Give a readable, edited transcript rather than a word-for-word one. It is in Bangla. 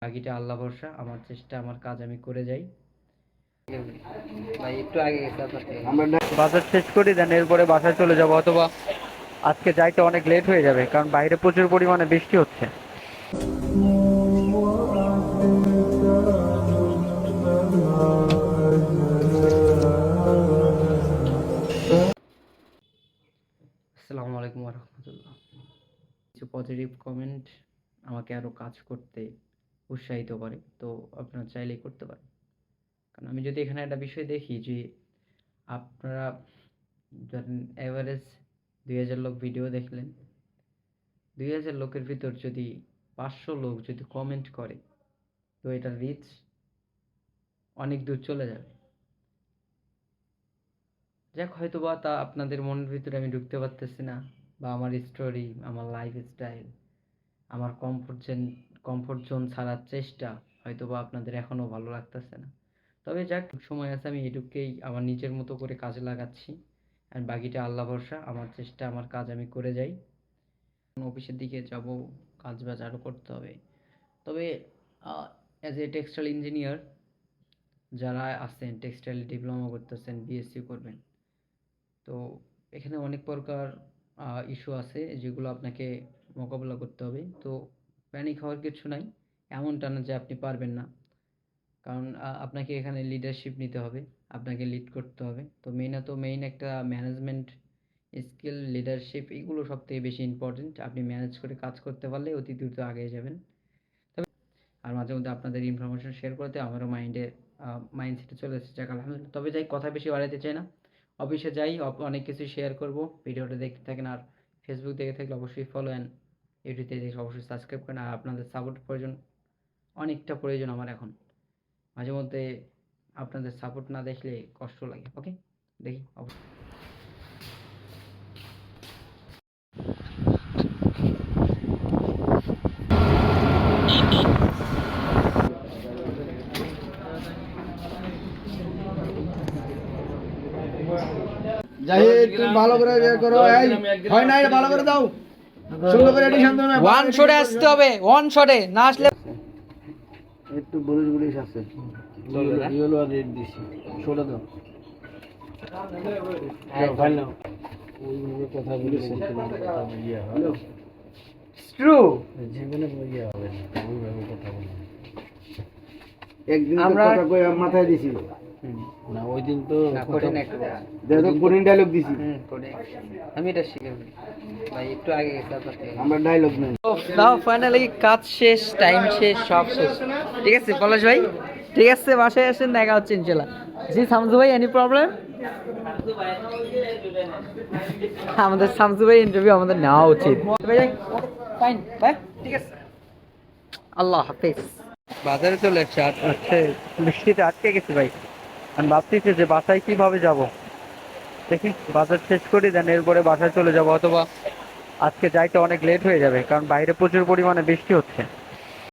বাকিটা আল্লাহ ভরসা। আমার চেষ্টা, আমার কাজ আমি করে যাই। ভাই একটু আগে গেছে আমরা বাজার শেষ করি, দেন এরপরে বাসায় চলে যাব, অথবা আজকে যাইতে অনেক লেট হয়ে যাবে কারণ বাইরে প্রচুর পরিমাণে বৃষ্টি হচ্ছে। আসসালামু আলাইকুম রহমতুল্লাহ। কিছু পজিটিভ কমেন্ট আমাকে আরও কাজ করতে উৎসাহিত করে, তো আপনারা চাইলেই করতে পারেন। কারণ আমি যদি এখানে একটা বিষয় দেখি যে আপনারা ধরেন অ্যাভারেজ 2000 লোক ভিডিও দেখলেন, 2000 লোকের ভিতর যদি 500 লোক যদি কমেন্ট করে, তো এটার রিচ অনেক দূর চলে যাবে। যাক, হয়তো বা তা আপনাদের মনের ভিতরে আমি ঢুকতে পারতেছি না, বা আমার স্টোরি, আমার লাইফ স্টাইল, আমার কমফোর্ট জোন ছাড়ার চেষ্টা হয়তো বা আপনাদের এখনও ভালো লাগতেছে না। তবে যাক, সময় আছে, আমি এটুকুকেই আমার নিজের মতো করে কাজে লাগাচ্ছি। আর বাকিটা আল্লাহ ভরসা। আমার চেষ্টা, আমার কাজ আমি করে যাই। অফিসের দিকে যাব, কাজ বাজ আরও করতে হবে। তবে অ্যাজ এ টেক্সটাইল ইঞ্জিনিয়ার যারা আছেন, টেক্সটাইল ডিপ্লোমা করতেছেন, বিএসসি করবেন, তো এখানে অনেক প্রকার ইস্যু আছে যেগুলো আপনাকে মোকাবেলা করতে হবে। তো প্যানিক হওয়ার কিছু নাই, এমনটা না যে আপনি পারবেন না। কারণ আপনাকে এখানে লিডারশিপ নিতে হবে, আপনাকে লিড করতে হবে। তো মেইন একটা ম্যানেজমেন্ট স্কিল, লিডারশিপ, এগুলো সব থেকে বেশি ইম্পর্টেন্ট। আপনি ম্যানেজ করে কাজ করতে পারলে অতি দ্রুত আগে যাবেন। তবে আর মাঝে মধ্যে আপনাদের ইনফরমেশন শেয়ার করতে আমারও মাইন্ডসেটে চলে এসেছে, যাক আলহামদুলিল্লাহ। তবে যাই, কথা বেশি বাড়াইতে চাই না, অফিসে যাই, অনেক কিছু শেয়ার করব। ভিডিওটা দেখতে থাকেন, আর ফেসবুক দেখে থাকলে অবশ্যই ফলো, অ্যান্ড ইউটিউবে দেখে অবশ্যই সাবস্ক্রাইব করেন। আর আপনাদের সাপোর্ট প্রয়োজন, অনেকটা প্রয়োজন আমার এখন। মাঝে মধ্যে আপনাদের সাপোর্ট না দেখলে কষ্ট লাগে। ওকে, দেখি অবশ্যই। জাহিদ, তুমি ভালো করে বের করো। এই হয় না, এটা ভালো করে দাও, সুন্দর করে এডিশন দাও। ওয়ান শটে আসতে হবে, ওয়ান শটে না আসলে একটু বুলিশ আছে, ইয়েলো আর রেড দিছি, ছোট দাও। হ্যাঁ ভাই নাও, ওইভাবে কথা বলেছেন, কথা বলিয়া হ্যালো ট্রু জীবনে বলিয়া হবে না, ওইভাবে কথা বলি। একদিন তো আমরা কথা কই মাথায় দিছি না, ওই দিন তো কঠিন একটা দেখো কোরিন ডায়লগ দিছি, কঠিন। আমি এটা শিখে ভাই একটু আগে গেছে আমরা ডায়লগ নেই। নাও ফাইনালি কাজ শেষ, টাইম শেষ, সব শেষ। ঠিক আছে পলাশ ভাই, ঠিক আছে, বাসায় আসেন, দেখা হচ্ছে ইনশাল্লাহ। জি শামসু ভাই, এনি প্রবলেম? আমাদের শামসু ভাই ইন্টারভিউ আমাদের নেওয়া উচিত। ফাইন ভাই, ঠিক আছে, আল্লাহ হাফেজ। বাজারে চলে এসছে, আর হচ্ছে বৃষ্টিতে আটকে গেছি ভাই। আমি ভাবতেছি যে বাসায় কিভাবে যাব। দেখি বাজার শেষ করি, দেন এরপরে বাসায় চলে যাব, অথবা আজকে যাইতে অনেক লেট হয়ে যাবে কারণ বাইরে প্রচুর পরিমাণে বৃষ্টি হচ্ছে।